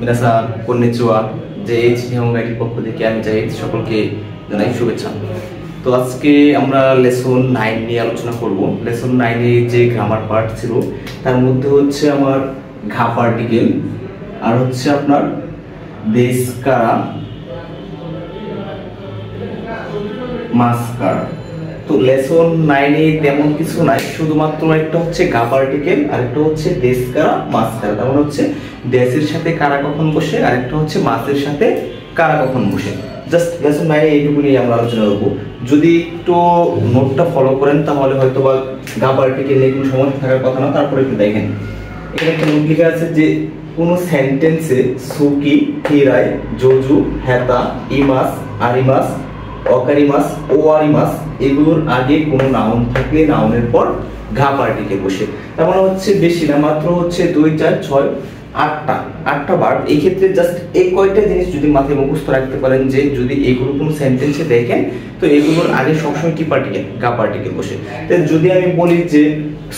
মিনাসান konnichiwa যে HD হোমগাইডের পক্ষ থেকে আমি চাই সকলকে জানাই শুভেচ্ছা। তো আজকে আমরা লেসন 9 নিয়ে আলোচনা করব। লেসন 9 এ যে গ্রামার পার্ট ছিল তার মধ্যে হচ্ছে আমার ঘা পার্টিকেল আর হচ্ছে আপনার দেশকারা মাসকারা। তো লেসন 9 এ তেমন কিছু নাই, শুধুমাত্র একটা হচ্ছে গা পার্টিকেল আর একটা হচ্ছে দেশকারা মাসকারা। তার মানে হচ্ছে দেশের সাথে কারা কখন বসে আর একটা হচ্ছে মাসের সাথে কারা কখন বসে। জাস্ট লেসন 9 এ এইটুকু নিয়ে আমরা আলোচনা করব। যদি একটু নোটটা ফলো করেন তাহলে হয়তো বা গা পার্টিকেল নিয়ে কোনো সমস্যা থাকার কথা না। তারপরে একটু দেখেন, এখানে একটা নোট লেখা আছে যে কোনো সেন্টেন্সে সুকি, হিরাই, জোজু, হেতা, ইমাস, আরিমাস, অকারিমাস, ওয়ারিমাস এগুলোর আগে কোনো নাউন থাকলে নাউনের পর ঘা পার্টিকেল বসে। তার মানে হচ্ছে বেশি না, মাত্র হচ্ছে 2, 4, 6, 8টা বার। এই ক্ষেত্রে জাস্ট এই কয়টা জিনিস যদি মাথায় মুখস্থ রাখতে পারেন যে যদি এগুলো কোনো সেন্টেন্সে দেখেন তো এগুলোর আগে সবসময় কি পার্টিকেল, গা পার্টিকেল বসে। যদি আমি বলি যে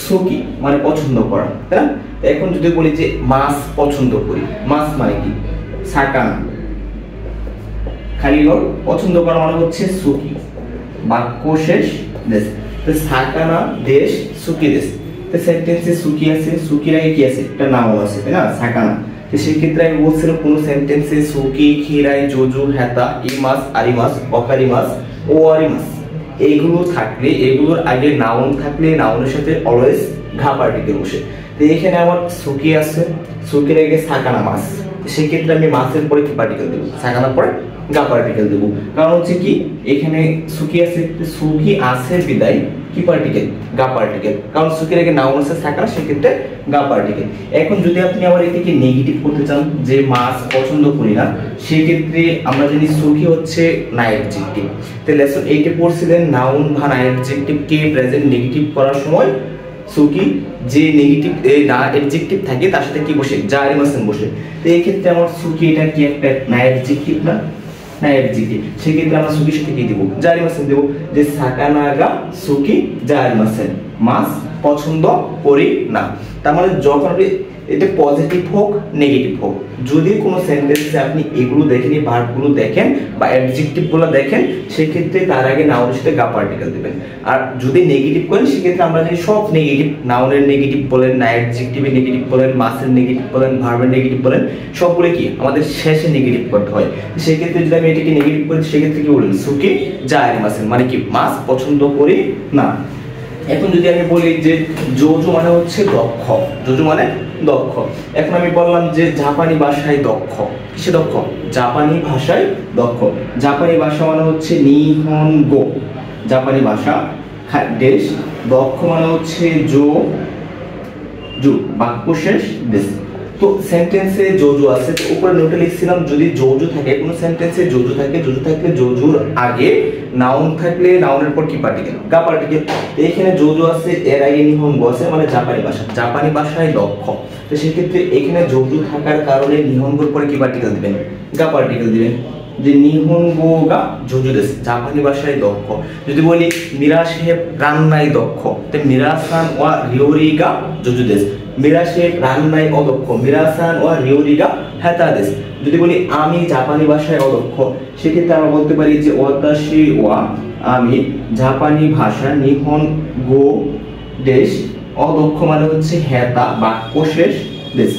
সুকি মানে পছন্দ করা, তাই না? এখন যদি বলি যে মাছ পছন্দ করি, মাছ মানে কি? সাকানা। খালি পছন্দ করা মানে হচ্ছে সুকি। বাক্য শেষ দেশ। তো সাকানা দেশ, সুকি দেশ। তো সেন্টেন্সে সুকি আছে, সুকির আগে কি আছে? একটা নাউন আছে, তাই না? সাকানা। তো সেই ক্ষেত্রে আমি বলছিলাম কোন সেন্টেন্সে সুকি, খিরাই, জোজু, হেতা, ইমাস, আরিমাস, অকারিমাস, ওয়ারিমাস এইগুলো থাকলে, এগুলোর আগে নাউন থাকলে নাউনের সাথে অলওয়েজ ঘা পার্টিকেল বসে। তো এখানে আমার সুকি আছে, সুকির আগে সাকানা মাছ। সেই ক্ষেত্রে আমি মাছের পরে কি পার্টিকেল দেবো? সাকানার পরে গা পার্টিকেল দেবো। কারণ হচ্ছে কি এখানে সুকি আছে, সুকি আছে বিদায় কি পার্টিকেল? গা পার্টিকেল। কারণ সুকির আগে নাউন আছে সাকানা, সেক্ষেত্রে গা পার্টিকেল। এখন যদি আপনি আবার এটাকে নেগেটিভ করতে চান যে মাছ পছন্দ করি না, সেই ক্ষেত্রে আমরা জানি সুকি হচ্ছে না অ্যাডজেক্টিভ। তো লেসন 8 এ পড়ছিলেন নাউন বা না অ্যাডজেক্টিভ কে প্রেজেন্ট নেগেটিভ করার সময় সুকি যে নেগেটিভ না অ্যাডজেক্টিভ থাকে তার সাথে কি বসে? যা আরিমাসেন বসে। তো এই ক্ষেত্রে আমার সুকি এটা কি একটা না অ্যাডজেক্টিভ না? না অ্যাডজেক্টিভ। সেই ক্ষেত্রে আমরা সুকির সাথে কি দেব? যা আরিমাসেন দেব। যে সাকানাগা সুকি যা আরিমাসেন, মাছ পছন্দ করি না। তার মানে যখন আপনি এটা পজিটিভ হোক নেগেটিভ হোক, যদি কোনো সেন্টেন্সে আপনি এগুলো দেখেন, এই ভার্বগুলো দেখেন বা অ্যাডজেক্টিভগুলো দেখেন, সেই ক্ষেত্রে তার আগে নাউনের সাথে গা পার্টিকেল দিবেন। আর যদি নেগেটিভ করেন সেক্ষেত্রে আমরা যে সব নেগেটিভ, নাউনের নেগেটিভ বলেন, না অ্যাডজেক্টিভের নেগেটিভ বলেন, মাসের নেগেটিভ বলেন, ভার্বের নেগেটিভ বলেন, সবগুলো কি আমাদের শেষে নেগেটিভ করতে হয়। সেই ক্ষেত্রে যদি আমি এটাকে নেগেটিভ করি সেক্ষেত্রে কি বলবেন? সুকি যা আরিমাসেন মানে কি? মাছ পছন্দ করি না। এখন যদি আমি বলি যে জোজু মানে হচ্ছে দক্ষ, জোজু মানে দক্ষ। এখন আমি বললাম যে জাপানি ভাষায় দক্ষ। কিসে দক্ষ? জাপানি ভাষায় দক্ষ। জাপানি ভাষা মানে হচ্ছে নিহনগো, জাপানি ভাষা দেশ। দক্ষ মানে হচ্ছে জো জু, বাক্য শেষ দেশ। তো সেন্টেন্সে জোজু আছে, তো উপরে নোটে লিখছিলাম যদি জোজু থাকে, কোন সেন্টেন্সে জোজু থাকে, জোজু থাকলে জোজুর আগে নাউন থাকলে নাউনের পর কি পার্টিকেল? গা পার্টিকেল। এখানে জোজু আছে, এর আগে নিহনগো আছে মানে জাপানি ভাষা, জাপানি ভাষায় দক্ষ। তো সেই ক্ষেত্রে এখানে জোজু থাকার কারণে নিহনগোর পরে কি পার্টিকেল দিবেন? গা পার্টিকেল দিবেন। যে নিহনগো গা জোজু দেশ, জাপানি ভাষায় দক্ষ। যদি বলি মীরা সাহেব রান্নায় দক্ষ, তো মিরাসান ওয়া রিওরিগা জোজু দেশ, মীরা সাহেব রান্নায় অদক্ষ, মিরাসান ওয়া রিওরিগা হেতা দেশ। যদি বলি আমি জাপানি ভাষায় অদক্ষ, সেক্ষেত্রে আমরা বলতে পারি যে ওয়াতাশি ওয়া আমি জাপানি ভাষা নিহনগো দেশ অদক্ষ মানে হচ্ছে হেতা, বাক্য শেষ দেশ।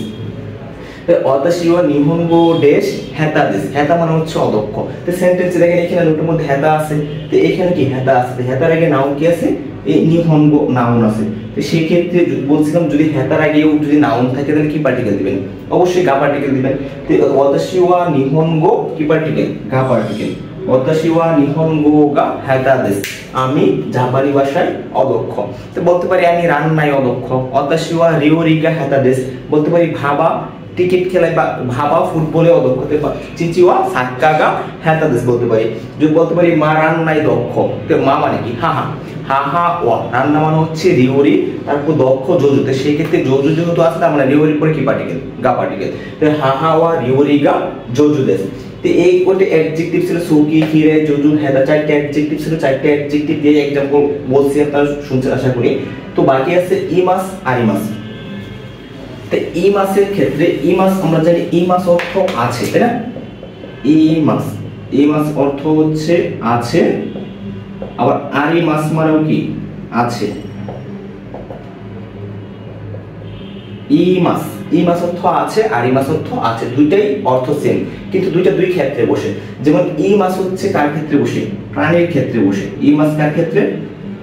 ওয়াতাশি ওয়া নিহনগো দেশ হেতা দেশ, হেতা মানে হচ্ছে অদক্ষ। তো সেন্টেন্সে দেখেন এখানে নোটের মধ্যে হেতা আছে, তো এখানে কি হেতা আছে, হেতার আগে নাউন কি আছে? এই নিহনগো নাউন আছে। তো সেই ক্ষেত্রে বলছিলাম যদি হেতার আগেও যদি নাউন থাকে তাহলে কি পার্টিকেল দিবেন? অবশ্যই গা পার্টিকেল দিবেন। তো ওয়াতাশি ওয়া নিহনগো কি পার্টিকেল? গা পার্টিকেল। ওয়াতাশি ওয়া নিহনগো গা হেতা দেশ, আমি জাপানি ভাষায় অদক্ষ। তো বলতে পারি আমি রান্নায় অদক্ষ। ওয়াতাশি ওয়া রিওরিগা হেতা দেশ, বলতে পারি ভাবা ক্রিকেট খেলায় বা ভাবা ফুটবলে অদক্ষ। চিচিওয়া সাক্কাগা হেতা দেশ বলতে পারি। যদি বলতে পারি মা রান্নায় দক্ষ, তো মা মানে কি? হাহা, হাহা ওয়া রান্না মানে হচ্ছে রিওরি, তারপর দক্ষ জোজুতে। সেই ক্ষেত্রে জোজু যেহেতু আছে তার মানে রিওরির পরে কি পার্টিকেল? গা পার্টিকেল। তো হাহা ওয়া রিওরিগা জোজু দেশ। তো এই কোটে অ্যাডজেক্টিভ ছিল সুকি, হিরে, জোজু, হেদা, চারটে অ্যাডজেক্টিভ ছিল। চারটে অ্যাডজেক্টিভ দিয়ে এক্সাম্পল বলছি, আপনারা শুনছেন আশা করি। তো বাকি আছে ইমাস, আরিমাস। তো ই মাসের ক্ষেত্রে ই মাস আমরা জানি ই মাস অর্থ আছে, তাই না? ই মাস অর্থ হচ্ছে আছে, আবার আরি মাস মানেও কি আছে। ই মাস অর্থ আছে, আরি মাস অর্থ আছে, দুইটাই অর্থ সেম, কিন্তু দুইটা দুই ক্ষেত্রে বসে। যেমন ই মাস হচ্ছে কার ক্ষেত্রে বসে? প্রাণীর ক্ষেত্রে বসে। ই মাস কার ক্ষেত্রে?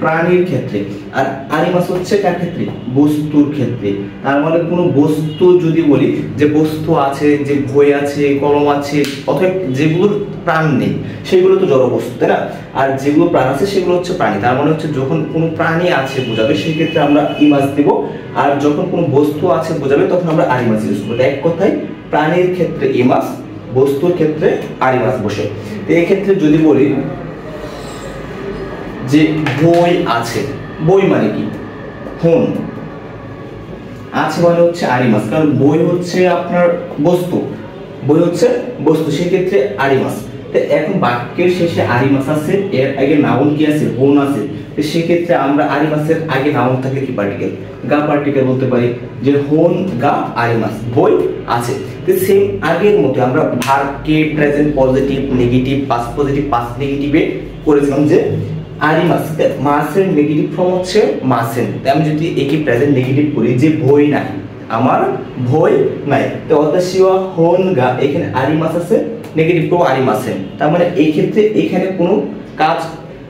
প্রাণীর ক্ষেত্রে। আর আরি মাস হচ্ছে কার ক্ষেত্রে? বস্তুর ক্ষেত্রে। তার মানে কোনো বস্তু যদি বলি যে বস্তু আছে, যে বই আছে, কলম আছে, অথবা যেগুলোর প্রাণ নেই সেগুলো তো জড় বস্তু, তাই না? আর যেগুলো প্রাণ আছে সেগুলো হচ্ছে প্রাণী। তার মানে হচ্ছে যখন কোনো প্রাণী আছে বোঝাবে সেই ক্ষেত্রে আমরা ই মাস দেব, আর যখন কোনো বস্তু আছে বোঝাবে তখন আমরা আরি মাস ইউজ করবো। এক কথায় প্রাণীর ক্ষেত্রে ই মাস, বস্তুর ক্ষেত্রে আরি মাস বসে। তো এই ক্ষেত্রে যদি বলি যে বই আছে, বই মানে কি? হন আছে মানে হচ্ছে আরি মাস, কারণ বই হচ্ছে আপনার বস্তু, বই হচ্ছে বস্তু, সেক্ষেত্রে আরি মাস। তো এখন বাক্যের শেষে আরি মাস আছে, এর আগে নাউন কি আছে? হন আছে। তো সেক্ষেত্রে আমরা আরি মাসের আগে নাউন থাকলে কি পার্টিকেল? গা পার্টিকেল বলতে পারি যে হন গা আরি মাস, বই আছে। তো সেম আগের মতো আমরা ভার্বকে present positive, negative, past positive, past নেগেটিভে করেছিলাম যে আরি মাস, মাসের নেগেটিভ ফর্ম হচ্ছে মাসেন। আমি যদি একে প্রেজেন্ট নেগেটিভ করি যে বই নাই, আমার বই নাই, তো অতাশিওয়া হন গা, এখানে আরি মাস আছে, নেগেটিভ করব আরি মাসেন। তার মানে এই ক্ষেত্রে এখানে কোনো কাজ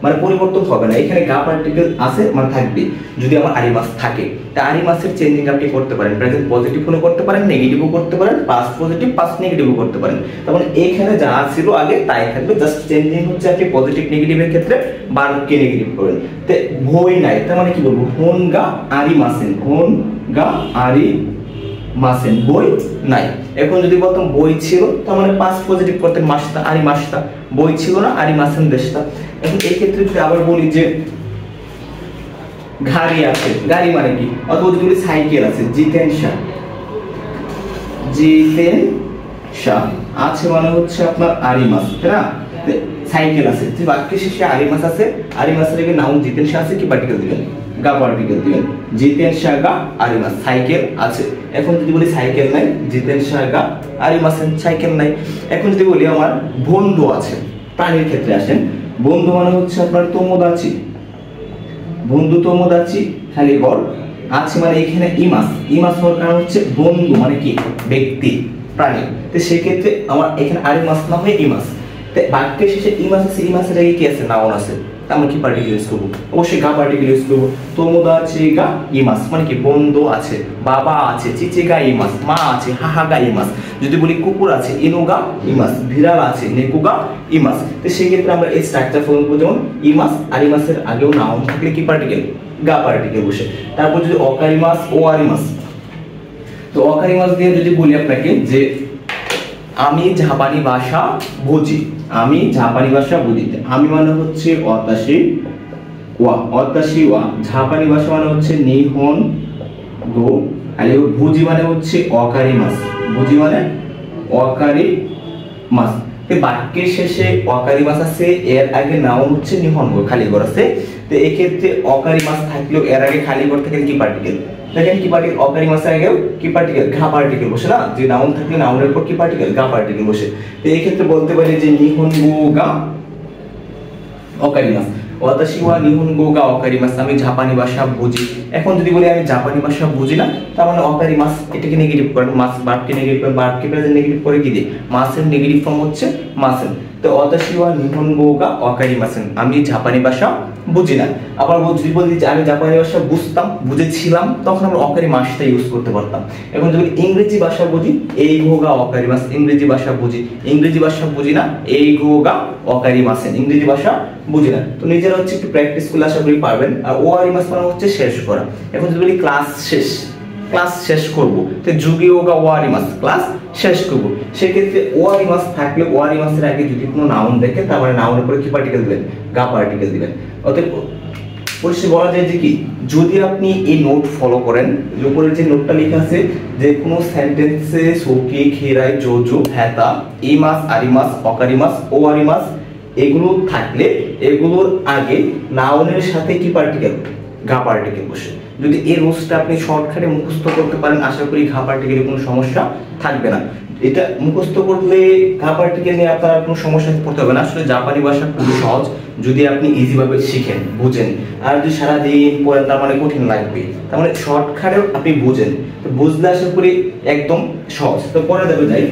মানে পরিবর্তন হবে না, এখানে গা পার্টিকেল আছে মানে থাকবে যদি আমার আরি মাস থাকে। তা আরি মাসের চেঞ্জিং আপনি করতে পারেন, প্রেজেন্ট পজিটিভ হলে করতে পারেন, নেগেটিভও করতে পারেন, পাস্ট পজিটিভ, পাস্ট নেগেটিভও করতে পারেন। তার মানে এখানে যা ছিল আগে তাই থাকবে, জাস্ট চেঞ্জিং হচ্ছে আপনি পজিটিভ নেগেটিভের ক্ষেত্রে বারকে নেগেটিভ করেন। তো বই নাই, তার মানে কি বলবো? হন গা আরি মাসেন, হন গা আরি মাসেন, বই নাই। এখন যদি বলতাম বই ছিল, তার মানে পাস্ট পজিটিভ করতেন মাসটা, আরি মাসটা, বই ছিল না, আরি মাসেন দেশটা। এখন এই ক্ষেত্রে যদি আবার বলি যে গাড়ি আছে, গাড়ি মানে কি? অথবা যদি বলি সাইকেল আছে, জিতেনশা, জিতেনশা আছে মানে হচ্ছে আপনার আরি মাস, তাই না? সাইকেল আছে, যে বাক্যের শেষে আরি মাস আছে, আরি মাসের আগে নাউন জিতেনশা আছে, কি পার্টিকেল দিবেন? গা পার্টিকেল দিবেন। জিতেনশা গা আরি মাস, সাইকেল আছে। এখন যদি বলি সাইকেল নাই, জিতেনশা গা আরি মাসেন, সাইকেল নাই। এখন যদি বলি আমার বন্ধু আছে, প্রাণীর ক্ষেত্রে আসেন, বন্ধু মানে হচ্ছে আপনার তোমোদাচি, বন্ধু তোমোদাচি, খালি ঘর আছে মানে এখানে ইমাস, ইমাস হওয়ার কারণ হচ্ছে বন্ধু মানে কি? ব্যক্তি, প্রাণী। তো সেই ক্ষেত্রে আমার এখানে আরি মাস না হয়ে ইমাস। তো বাক্যের শেষে ইমাস আছে, ইমাসের আগে কি আছে? নাউন আছে, আমরা কি পার্টিকেল ইউজ করবো? অবশ্যই গা পার্টিকেল ইউজ করবো। তোমোদাচি গা ইমাস মানে কি? বন্ধু আছে, বাবা আছে, চিচি গা ইমাস, মা আছে, হাহা গা ইমাস। যদি বলি কুকুর আছে, ইনুগা ইমাস, বিড়াল আছে, নেকুগা ইমাস। তো সেই ক্ষেত্রে আমরা এই স্ট্রাকচার ফলো করব, যেমন ইমাস আর ইমাসের আগেও নাউন থাকলে কি পার্টিকেল? গা পার্টিকেল বসে। তারপর যদি অকারি মাস, ও আরি মাস, তো অকারি মাস দিয়ে যদি বলি আপনাকে যে আমি জাপানি ভাষা বুঝি, আমি জাপানি ভাষা বুঝি, আমি মানে হচ্ছে অতাশি ওয়া, অতাশি ওয়া, জাপানি ভাষা মানে হচ্ছে নিহন গো, আর বুঝি মানে হচ্ছে অকারি মাস, বুঝি মানে অকারি মাস। বাক্যের শেষে অকারি মাস আছে, এর আগে নাউন হচ্ছে নিহন গো, খালি ঘর আছে। তো এই ক্ষেত্রে অকারি মাস থাকলেও এর আগে খালি ঘর থাকলে কি পার্টিকেল? দেখেন কি পার্টিকেল? অকারি মাসের আগেও কি পার্টিকেল? ঘা পার্টিকেল বসে না? যে নাউন থাকলে নাউনের পর কি পার্টিকেল? গা পার্টিকেল বসে। তো এই ক্ষেত্রে বলতে পারি যে নিহনগো গা অকারি মাস, ওয়াতাশি ওয়া নিহনগো গা অকারি মাস, আমি জাপানি ভাষা বুঝি। এখন যদি বলি আমি জাপানি ভাষা বুঝি না, তার মানে অকারি মাস, এটাকে নেগেটিভ করেন, মাস বার্বকে নেগেটিভ করেন, বার্বকে প্রেজেন্ট নেগেটিভ করে কি দিই? মাসের নেগেটিভ ফর্ম হচ্ছে মাসেন। তো ওয়াতাশি ওয়া নিহনগো গা অকারি মাসেন, আমি জাপানি ভাষা বুঝি না। আবার যদি বলি যে আমি জাপানি ভাষা বুঝতাম, বুঝেছিলাম, তখন আমরা অকারি মাসটা ইউজ করতে পারতাম। এখন যদি ইংরেজি ভাষা বুঝি, এই ঘোগা অকারি মাস, ইংরেজি ভাষা বুঝি, ইংরেজি ভাষা বুঝি না, এই ঘোগা অকারি মাসেন, ইংরেজি ভাষা বুঝি না। তো নিজেরা হচ্ছে একটু প্র্যাকটিস করলে আশা করি পারবেন। আর ও আরি মাস মানে হচ্ছে শেষ করা। এখন যদি বলি ক্লাস শেষ, ক্লাস শেষ করব, তো যুগে ওগা ওয়ারি মাস, ক্লাস শেষ করব। সেক্ষেত্রে ওয়ারি মাস থাকলে ওয়ারি মাসের আগে যদি কোনো নাউন দেখে, তার মানে নাউনের পরে কি পার্টিকেল দিবেন? গা পার্টিকেল দিবেন। অতএব পরিষ্কার বলা যায় যে কি, যদি আপনি এই নোট ফলো করেন, উপরে যে নোটটা লেখা আছে যে কোনো সেন্টেন্সে সোকি, খেরাই, জোজো, হেতা, এই মাস, আরি মাস, অকারি মাস, ওয়ারি মাস এগুলো থাকলে এগুলোর আগে নাউনের সাথে কি পার্টিকেল? গা পার্টিকেল বসে। যদি এই রুলসটা আপনি শর্টকাটে মুখস্থ করতে পারেন, আশা করি ঘা পার্টিকেলের কোনো সমস্যা থাকবে না। এটা মুখস্থ করলে ঘা পার্টিকেল নিয়ে আপনার কোনো সমস্যা পড়তে হবে না। আসলে জাপানি ভাষা খুবই সহজ যদি আপনি ইজি ভাবে শিখেন, বুঝেন। আর যদি সারাদিন পড়েন তার মানে কঠিন লাগবে, তার মানে শর্টকাটে আপনি বুঝেন, তো বুঝলে আশা করি একদম সহজ। তো পরে দেখো যাই,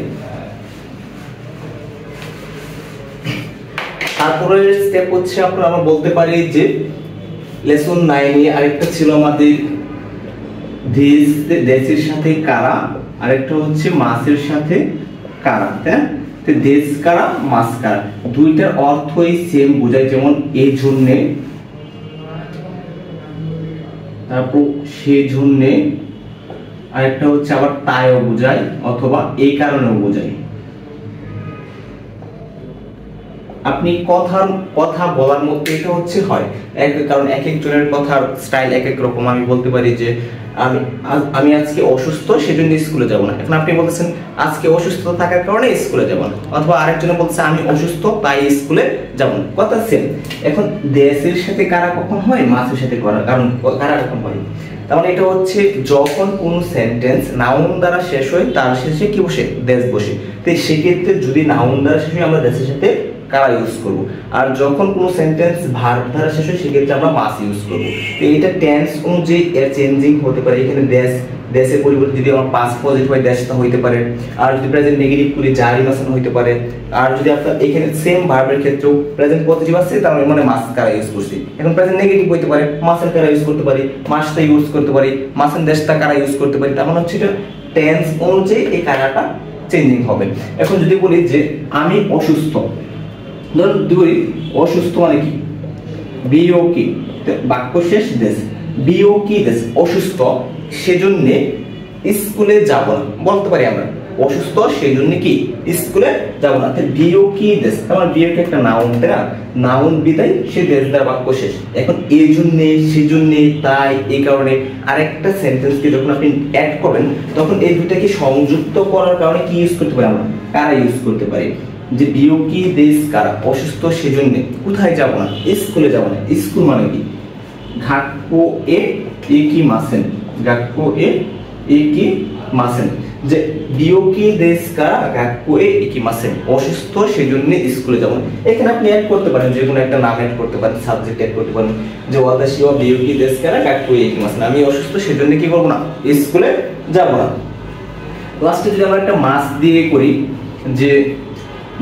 তারপরে স্টেপ হচ্ছে আমরা বলতে পারি যে লেসন 9 এ আরেকটা ছিল আমাদের দেশের সাথে কারা, আরেকটা হচ্ছে মাছের সাথে কারা, তাই না? তো দেশ কারা মাছ কারা দুইটার অর্থই সেম বোঝায়, যেমন এই জন্যে, তারপর সেই জন্যে, আরেকটা হচ্ছে আবার তাইও বোঝায় অথবা এই কারণেও বোঝায়। আপনি কথা বলার মধ্যে এটা হচ্ছে হয় কারণ এক একজনের কথার স্টাইল এক এক রকম। আমি বলতে পারি যে আমি আজকে অসুস্থ সেজন্য স্কুলে যাব না, এখন আপনি বলতেছেন আজকে অসুস্থ থাকার কারণে স্কুলে যাব না, অথবা আরেকজনে বলছে আমি অসুস্থ তাই স্কুলে যাব না, কথা সেম। এখন দেশের সাথে কারা কখন হয়, মাছের সাথে কারণ কারা কখন হয়, তার মানে এটা হচ্ছে যখন কোন সেন্টেন্স নাউন দ্বারা শেষ হয় তার শেষে কি বসে, দেশ বসে। তো সেক্ষেত্রে যদি নাউন দ্বারা শেষ হয় আমরা দেশের সাথে কারা ইউজ করব, আর যখন কোনো সেন্টেন্স ভার্ব দ্বারা শেষ হয় সেক্ষেত্রে আমরা মাস ইউজ করব। তো এটা টেন্স অনুযায়ী এর চেঞ্জিং হতে পারে। এখানে দেশের পরিবর্তে যদি আমার পাস্ট পজিটিভ হয় দেশটা হইতে পারে, আর যদি প্রেজেন্ট নেগেটিভ করি জারি মাসান হইতে পারে। আর যদি আপনার এখানে সেম ভার্বের ক্ষেত্রেও প্রেজেন্ট পজিটিভ আছে তার মানে মাস কারা ইউজ করছি, এখন প্রেজেন্ট নেগেটিভ হইতে পারে মাসের কারা ইউজ করতে পারি, মাসটা ইউজ করতে পারি, মাসের দেশটা কারা ইউজ করতে পারি। তার মানে হচ্ছে এটা টেন্স অনুযায়ী এই কারাটা চেঞ্জিং হবে। এখন যদি বলি যে আমি অসুস্থ, ধরুন দুই অসুস্থ মানে কি, বিও কি, বাক্য শেষ দেশ, বিও কি দেশ অসুস্থ সেজন্য স্কুলে যাব না, বলতে পারি আমরা অসুস্থ সেজন্য কি স্কুলে যাব না। বিও কি দেশ, আমার বিও কি একটা নাউন, তাই না? নাউন বিদায় সে দেশ দ্বারা বাক্য শেষ। এখন এই জন্য সেজন্য তাই এই কারণে আরেকটা সেন্টেন্সকে যখন আপনি অ্যাড করবেন তখন এই দুটাকে সংযুক্ত করার কারণে কি ইউজ করতে পারি আমরা, কারা ইউজ করতে পারি। যে বিয়োগী দেশ কারা অসুস্থ সেজন্য কোথায় যাব না, স্কুলে যাব না। স্কুল মানে কি, ঘাক্কো এ কি মাসেন, ঘাক্কো এ কি মাসেন, যে বিয়োগী দেশ কারা ঘাক্কো এ কি মাসেন অসুস্থ সেজন্য স্কুলে যাব না। এখানে আপনি অ্যাড করতে পারেন যে কোনো একটা নাম অ্যাড করতে পারেন, সাবজেক্ট অ্যাড করতে পারেন, যে ওয়াতাশি ওয়া বিয়োগী দেশ কারা ঘাক্কো এ কি মাসেন, আমি অসুস্থ সেজন্য কি করব না, স্কুলে যাব না। লাস্টে যদি আমরা একটা মাস দিয়ে করি, যে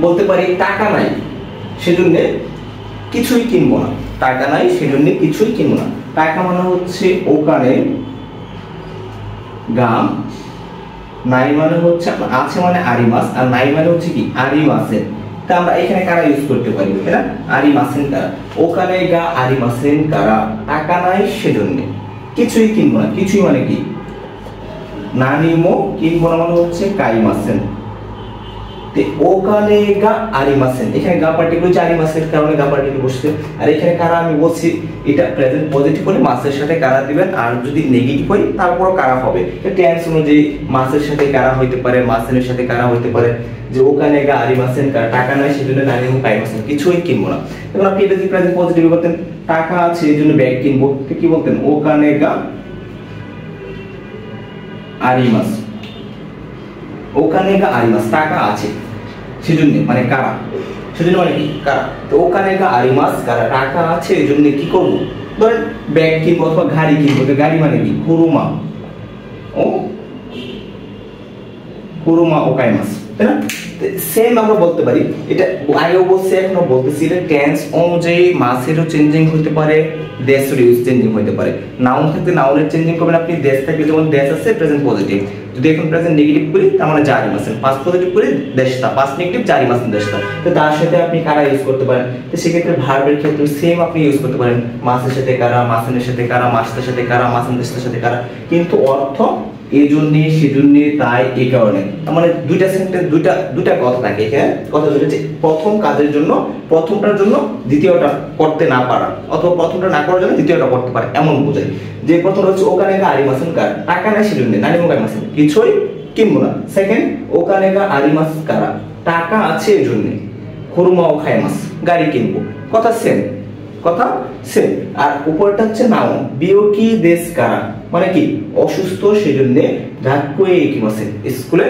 বলতে পারি টাকা নাই সেজন্য কিছুই কিনবো না, টাকা নাই সেজন্য কিছুই কিনবো না। টাকা মানে হচ্ছে ওখানে, গাম নাই মানে হচ্ছে আছে মানে আরি মাস, আর নাই মানে হচ্ছে কি আরি মাসেন। তা আমরা এখানে কারা ইউজ করতে পারি, তাই না? আরি মাসেন কারা, ওখানে গা আরি মাসেন কারা, টাকা নাই সেজন্য কিছুই কিনবো না। কিছুই মানে কি, নানিমো কিনবো না মানে হচ্ছে কাই মাসেন। ওখানে গা আরিমাসেন, এখানে গা পার্টিকুলার হচ্ছে আরিমাসের কারণে গা পার্টিকুলার বসছে। আর এখানে কারা আমি বলছি এটা প্রেজেন্ট পজিটিভ হলে মাসের সাথে কারা দিবেন, আর যদি নেগেটিভ হয় তারপরও কারা হবে। টেন্স অনুযায়ী মাসের সাথে কারা হইতে পারে, মাসের সাথে কারা হইতে পারে। যে ওখানে গা আরিমাসেন কারা, টাকা নাই সেজন্য নানিমো কাইমাসেন কিছুই কিনবো না। এবার আপনি এটা যদি প্রেজেন্ট পজিটিভ বলতেন টাকা আছে এই জন্য ব্যাগ কিনবো, কি বলতেন ওখানে গা আরিমাস, ওখানে গা আরিমাস টাকা আছে সেজন্য মানে কারা, সেজন্য মানে কি কারা। তো ওখানে গা আরিমাস কারা, টাকা আছে এই জন্য কি করবো, ধরেন ব্যাগ কিনবো অথবা গাড়ি কিনবো। তো গাড়ি মানে কি কুরুমা ও কুরুমা ও কাইমাস, তাই না? সেম আমরা বলতে পারি, এটা আগেও বলছি এখনো বলতেছি, এটা টেন্স অনুযায়ী মাসেরও চেঞ্জিং হতে পারে, দেশের ইউজ চেঞ্জিং হতে পারে। নাউন থাকতে নাউনের চেঞ্জিং করবেন আপনি, দেশ থাকলে যেমন দেশ আছে প্রেজেন্ট পজিটিভ, যদি এখন প্রেজেন্ট নেগেটিভ করি তার মানে জারি মাসেন, পাস্ট পজিটিভ করি দেশটা, পাস্ট নেগেটিভ জারি মাসেন দেশটা। তো তার সাথে আপনি কারা ইউজ করতে পারেন। তো সেক্ষেত্রে ভার্বের ক্ষেত্রে সেম আপনি ইউজ করতে পারেন, মাসের সাথে কারা, মাসেনের সাথে কারা, মাসের সাথে কারা, মাসেন দেশের সাথে কারা, কিন্তু অর্থ এই জন্য সেজন্য তাই এই কারণে। তার মানে দুইটা সেন্টেন্স দুইটা কথা থাকে এখানে। কথা দুটো যে প্রথম কাজের জন্য প্রথমটার জন্য দ্বিতীয়টা করতে না পারা, অথবা প্রথমটা না করার জন্য দ্বিতীয়টা করতে পারে, এমন বোঝায়। যে প্রথমটা হচ্ছে ওখানে গা আরিমাসেন কার, টাকা নাই সেজন্য নানিমো কাইমাসেন কিছুই কিনবো না। সেকেন্ড ওখানে গা আরিমাস কারা, টাকা আছে এই জন্য খুরুমা ও খাইমাস গাড়ি কিনবো, কথা সেম। কথা সেম। আর উপরটা হচ্ছে নাউন, বিয়োকি দেশ কারা, মানে কি অসুস্থ সেজন্য ঢাকুয়ে কি বসে স্কুলে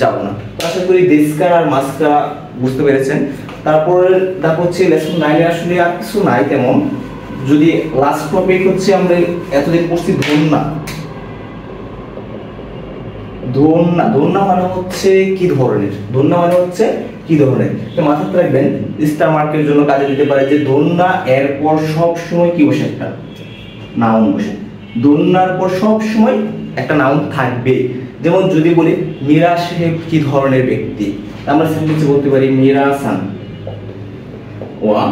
যাব না। তো আশা করি দেশ কারা আর মাস কারা বুঝতে পেরেছেন। তারপরে দেখো হচ্ছে লেসন 9 আসলে আর কিছু নাই তেমন। যদি লাস্ট টপিক হচ্ছে আমরা এতদিন পড়ছি ধন্যা। ধন্যা, ধন্যা মানে হচ্ছে কি ধরনের, ধন্যা মানে হচ্ছে কি ধরনের। তো মাথায় রাখবেন স্টার মার্কের জন্য কাজে দিতে পারে যে ধন্যা এর পর সব সময় কি বসে, একটা নাউন বসে। ধন্যার পর সব সময় একটা নাউন থাকবে। যেমন যদি বলি মীরা সাহেব কি ধরনের ব্যক্তি, আমরা সেন্টেন্সে বলতে পারি মীরা সান ওয়া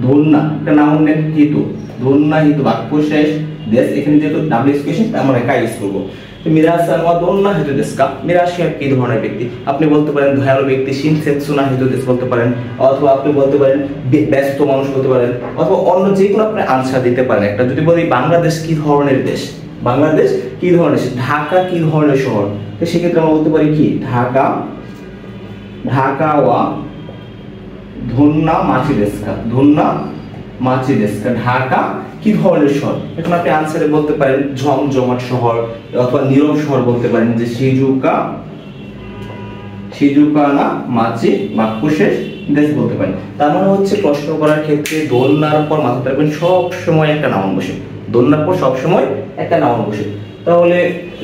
ধন্যা একটা নাউনের হিতু, ধন্যা হিতু বাক্য শেষ দেশ। এখানে যেহেতু ডাব্লিউ কোশ্চেন আমরা একা ইউজ করব। তো মীরা সান ওয়া ধন্যা হিতু দেশ কা, মীরা সাহেব কি ধরনের ব্যক্তি। আপনি বলতে পারেন দয়ালু ব্যক্তি, শিনসেৎসুনা হিতু দেশ বলতে পারেন, অথবা আপনি বলতে পারেন ব্যস্ত মানুষ বলতে পারেন, অথবা অন্য যে কোনো আপনি আনসার দিতে পারেন। একটা যদি বলি বাংলাদেশ কি ধরনের দেশ, বাংলাদেশ কি ধরনের, ঢাকা কি ধরনের শহর, তো সেক্ষেত্রে আমরা বলতে পারি কি ঢাকা, ঢাকা ওয়া ধন্যা মাছি দেশকা, ধন্যা মাছি দেশকা, ঢাকা কি ধরনের শহর। এখন আপনি আনসারে বলতে পারেন জমজমাট শহর, অথবা নীরব শহর বলতে পারেন যে শিজুকা, শিজুকা না মাছি বাক্য শেষ দেশ বলতে পারেন। তার মানে হচ্ছে প্রশ্ন করার ক্ষেত্রে ধন্যার পর মাথায় রাখবেন সব সময় একটা নাউন বসে, ধন্যার পর সব সময় একটা নাউন বসে। তাহলে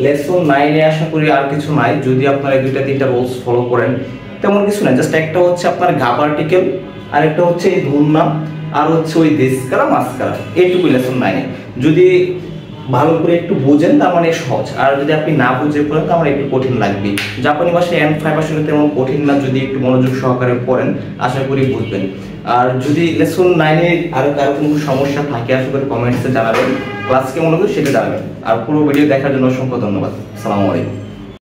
লেসন 9 এ আশা করি আর কিছু নাই। যদি আপনারা 2-3টা রুলস ফলো করেন তেমন কিছু নাই, জাস্ট একটা হচ্ছে আপনার গাব আর্টিকেল, আর একটা হচ্ছে এই ধন্যা, আর হচ্ছে ওই দেশকারা মাসকারা, এইটুকু লেসন 9 এ। যদি ভালো করে একটু বোঝেন তার মানে সহজ, আর যদি আপনি না বুঝে পড়েন তার মানে একটু কঠিন লাগবে। জাপানি ভাষায় N5 আসলে তেমন কঠিন না, যদি একটু মনোযোগ সহকারে পড়েন আশা করি বুঝবেন। আর যদি লেসন 9 এ আরো কারো কোনো সমস্যা থাকে আশা করি কমেন্টসে জানাবেন, ক্লাস কেমন হলো সেটা জানাবেন। আর পুরো ভিডিও দেখার জন্য অসংখ্য ধন্যবাদ। আসসালামু আলাইকুম।